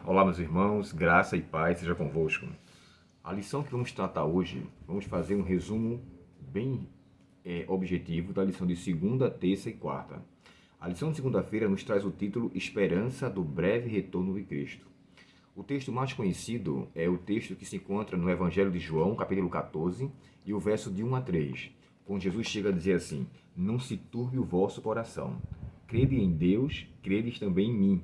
Olá, meus irmãos, graça e paz seja convosco. A lição que vamos tratar hoje, vamos fazer um resumo bem objetivo da lição de segunda, terça e quarta. A lição de segunda-feira nos traz o título Esperança do breve retorno de Cristo. O texto mais conhecido é o texto que se encontra no Evangelho de João, capítulo 14, e o verso de 1 a 3, quando Jesus chega a dizer assim: Não se turbe o vosso coração. Crede em Deus, credes também em mim.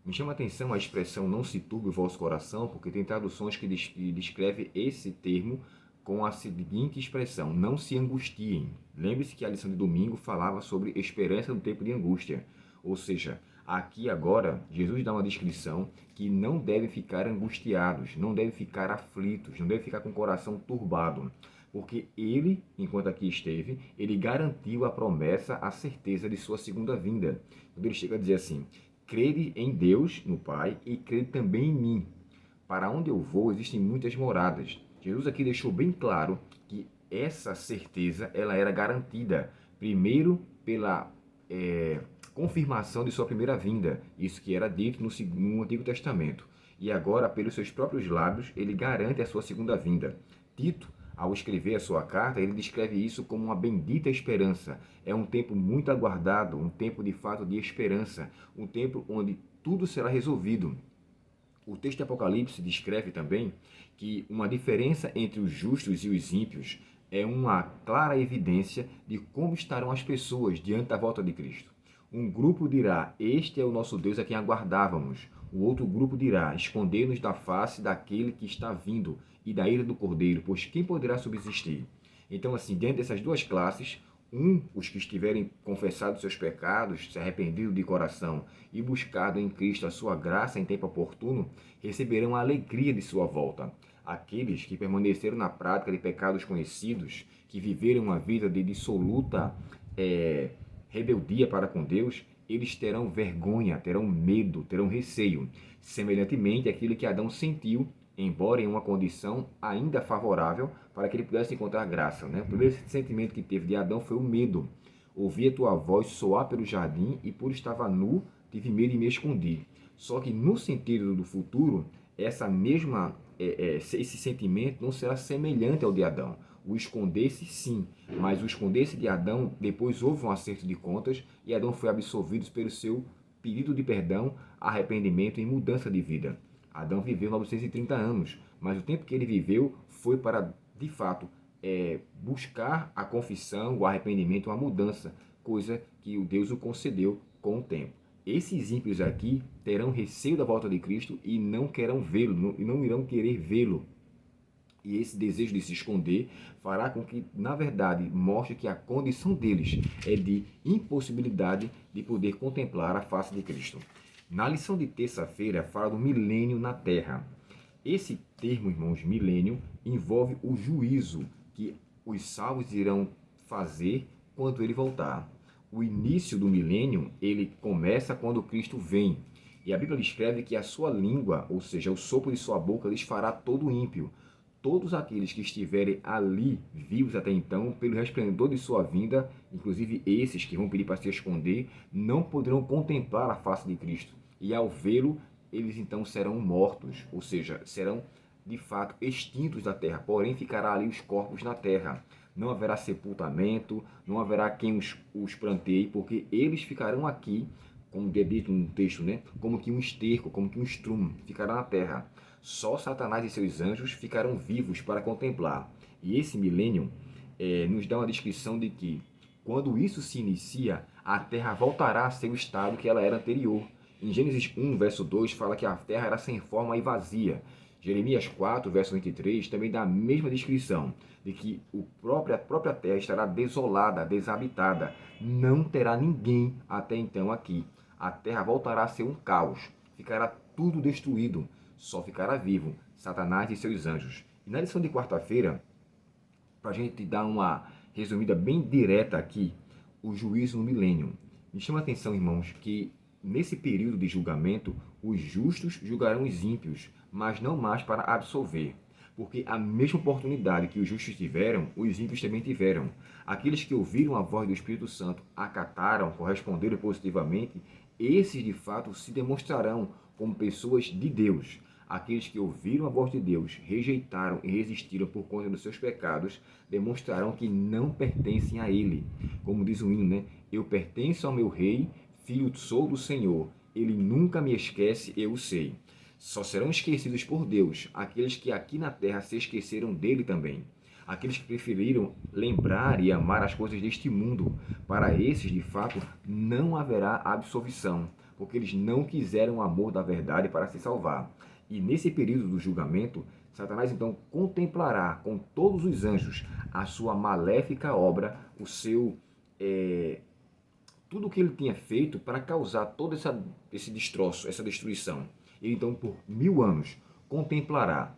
Me chama a atenção a expressão não se turbe o vosso coração, porque tem traduções que descrevem esse termo com a seguinte expressão: não se angustiem. Lembre-se que a lição de domingo falava sobre esperança no tempo de angústia. Ou seja, aqui agora, Jesus dá uma descrição que não devem ficar angustiados, não devem ficar aflitos, não devem ficar com o coração turbado. Porque ele, enquanto aqui esteve, ele garantiu a promessa, a certeza de sua segunda vinda. Quando ele chega a dizer assim: crede em Deus, no Pai, e crede também em mim. Para onde eu vou, existem muitas moradas. Jesus aqui deixou bem claro que essa certeza ela era garantida, primeiro pela confirmação de sua primeira vinda, isso que era dito no Antigo Testamento. E agora, pelos seus próprios lábios, ele garante a sua segunda vinda. Tito, ao escrever a sua carta, ele descreve isso como uma bendita esperança. É um tempo muito aguardado, um tempo de fato de esperança, um tempo onde tudo será resolvido. O texto de Apocalipse descreve também que uma diferença entre os justos e os ímpios é uma clara evidência de como estarão as pessoas diante da volta de Cristo. Um grupo dirá: Este é o nosso Deus a quem aguardávamos. O outro grupo dirá: Escondei-nos da face daquele que está vindo e da ira do Cordeiro, pois quem poderá subsistir? Então, assim, diante dessas duas classes, os que estiverem confessado seus pecados, se arrependido de coração e buscado em Cristo a sua graça em tempo oportuno, receberão a alegria de sua volta. Aqueles que permaneceram na prática de pecados conhecidos, que viveram uma vida de dissoluta rebeldia para com Deus, eles terão vergonha, terão medo, terão receio. Semelhantemente àquilo que Adão sentiu, embora em uma condição ainda favorável para que ele pudesse encontrar graça. O primeiro sentimento que teve de Adão foi o medo. Ouvi a tua voz soar pelo jardim e por estava nu, tive medo e me escondi. Só que no sentido do futuro, esse sentimento não será semelhante ao de Adão. O esconder-se, sim, mas o esconder-se de Adão, depois houve um acerto de contas e Adão foi absolvido pelo seu pedido de perdão, arrependimento e mudança de vida. Adão viveu 930 anos, mas o tempo que ele viveu foi para, de fato, buscar a confissão, o arrependimento, a mudança, coisa que o Deus o concedeu com o tempo. Esses ímpios aqui terão receio da volta de Cristo e não querão vê-lo, e não irão querer vê-lo. E esse desejo de se esconder fará com que, na verdade, mostre que a condição deles é de impossibilidade de poder contemplar a face de Cristo. Na lição de terça-feira, fala do milênio na Terra. Esse termo, irmãos, milênio, envolve o juízo que os salvos irão fazer quando ele voltar. O início do milênio, ele começa quando Cristo vem. E a Bíblia descreve que a sua língua, ou seja, o sopro de sua boca, lhes fará todo ímpio. Todos aqueles que estiverem ali, vivos até então, pelo resplendor de sua vinda, inclusive esses que vão pedir para se esconder, não poderão contemplar a face de Cristo. E ao vê-lo, eles então serão mortos, ou seja, serão de fato extintos da terra, porém ficará ali os corpos na terra. Não haverá sepultamento, não haverá quem os planteie, porque eles ficarão aqui, como é dito no texto, como que um esterco, como que um estrume, ficará na terra. Só Satanás e seus anjos ficarão vivos para contemplar. E esse milênio nos dá uma descrição de que, quando isso se inicia, a terra voltará a ser o estado que ela era anterior. Em Gênesis 1, verso 2, fala que a terra era sem forma e vazia. Jeremias 4, verso 23, também dá a mesma descrição, de que a própria terra estará desolada, desabitada. Não terá ninguém até então aqui. A terra voltará a ser um caos. Ficará tudo destruído. Só ficará vivo Satanás e seus anjos. E na lição de quarta-feira, para a gente dar uma resumida bem direta aqui, o juízo no milênio. Me chama a atenção, irmãos, que nesse período de julgamento, os justos julgarão os ímpios, mas não mais para absolver. Porque a mesma oportunidade que os justos tiveram, os ímpios também tiveram. Aqueles que ouviram a voz do Espírito Santo, acataram, corresponderam positivamente, esses de fato se demonstrarão como pessoas de Deus. Aqueles que ouviram a voz de Deus, rejeitaram e resistiram por conta dos seus pecados, demonstrarão que não pertencem a Ele. Como diz o hino, né? Eu pertenço ao meu Rei, filho sou do Senhor. Ele nunca me esquece, eu o sei. Só serão esquecidos por Deus aqueles que aqui na terra se esqueceram dele também. Aqueles que preferiram lembrar e amar as coisas deste mundo. Para esses, de fato, não haverá absolvição, porque eles não quiseram o amor da verdade para se salvar. E nesse período do julgamento, Satanás então contemplará com todos os anjos a sua maléfica obra, o seu tudo o que ele tinha feito para causar todo esse destroço, essa destruição. Ele então por 1000 anos contemplará,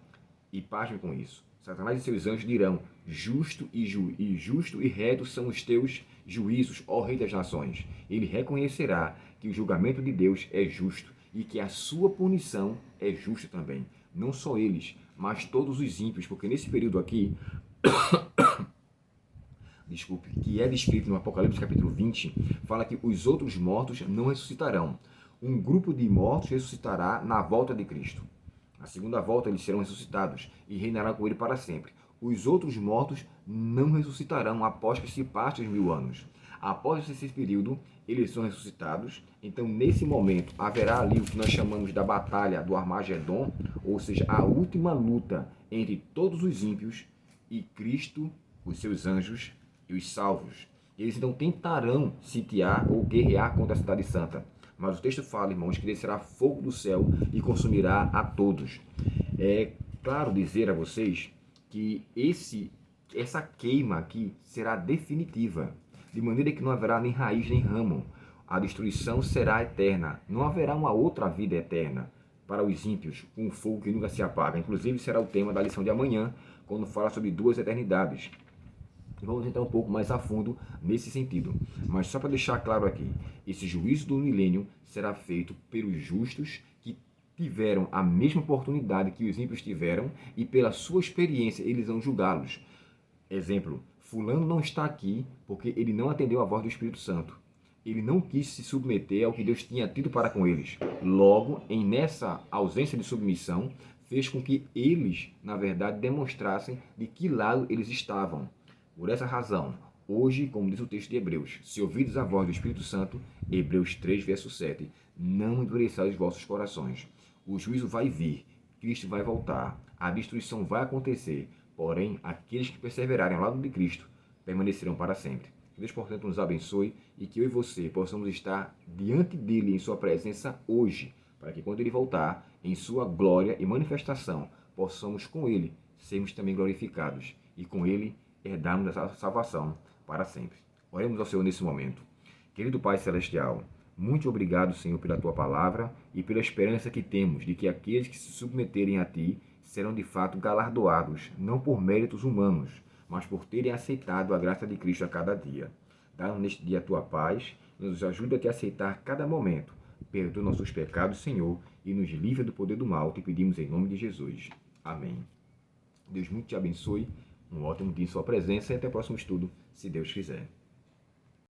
e pasme com isso. Satanás e seus anjos dirão: justo e reto são os teus juízos, ó Rei das Nações. Ele reconhecerá que o julgamento de Deus é justo e que a sua punição é justa também. Não só eles, mas todos os ímpios, porque nesse período aqui, que é descrito no Apocalipse capítulo 20, fala que os outros mortos não ressuscitarão. Um grupo de mortos ressuscitará na volta de Cristo. Na segunda volta eles serão ressuscitados e reinarão com ele para sempre. Os outros mortos não ressuscitarão após que se passem os 1000 anos. Após esse período, eles são ressuscitados. Então, nesse momento, haverá ali o que nós chamamos da batalha do Armagedon, ou seja, a última luta entre todos os ímpios e Cristo, os seus anjos e os salvos. Eles então tentarão sitiar ou guerrear contra a cidade santa. Mas o texto fala, irmãos, que descerá fogo do céu e consumirá a todos. É claro dizer a vocês que essa queima aqui será definitiva, de maneira que não haverá nem raiz nem ramo. A destruição será eterna. Não haverá uma outra vida eterna para os ímpios, um fogo que nunca se apaga. Inclusive, será o tema da lição de amanhã, quando fala sobre 2 eternidades. Vamos entrar um pouco mais a fundo nesse sentido. Mas só para deixar claro aqui, esse juízo do milênio será feito pelos justos que tiveram a mesma oportunidade que os ímpios tiveram e pela sua experiência eles vão julgá-los. Exemplo, fulano não está aqui porque ele não atendeu a voz do Espírito Santo. Ele não quis se submeter ao que Deus tinha tido para com eles. Logo, nessa ausência de submissão, fez com que eles, na verdade, demonstrassem de que lado eles estavam. Por essa razão, hoje, como diz o texto de Hebreus, se ouvides a voz do Espírito Santo, Hebreus 3, verso 7, não endureçais os vossos corações. O juízo vai vir, Cristo vai voltar, a destruição vai acontecer, porém, aqueles que perseverarem ao lado de Cristo permanecerão para sempre. Que Deus, portanto, nos abençoe e que eu e você possamos estar diante dele em sua presença hoje, para que quando ele voltar, em sua glória e manifestação, possamos com ele sermos também glorificados e com ele herdarmos a salvação para sempre. Oremos ao Senhor nesse momento. Querido Pai Celestial, muito obrigado, Senhor, pela Tua palavra e pela esperança que temos de que aqueles que se submeterem a Ti serão de fato galardoados, não por méritos humanos, mas por terem aceitado a graça de Cristo a cada dia. Dá-nos neste dia a Tua paz, nos ajuda a Te aceitar cada momento. Perdoa nossos pecados, Senhor, e nos livra do poder do mal. Te pedimos em nome de Jesus. Amém. Deus muito te abençoe. Um ótimo dia em sua presença e até o próximo estudo, se Deus quiser.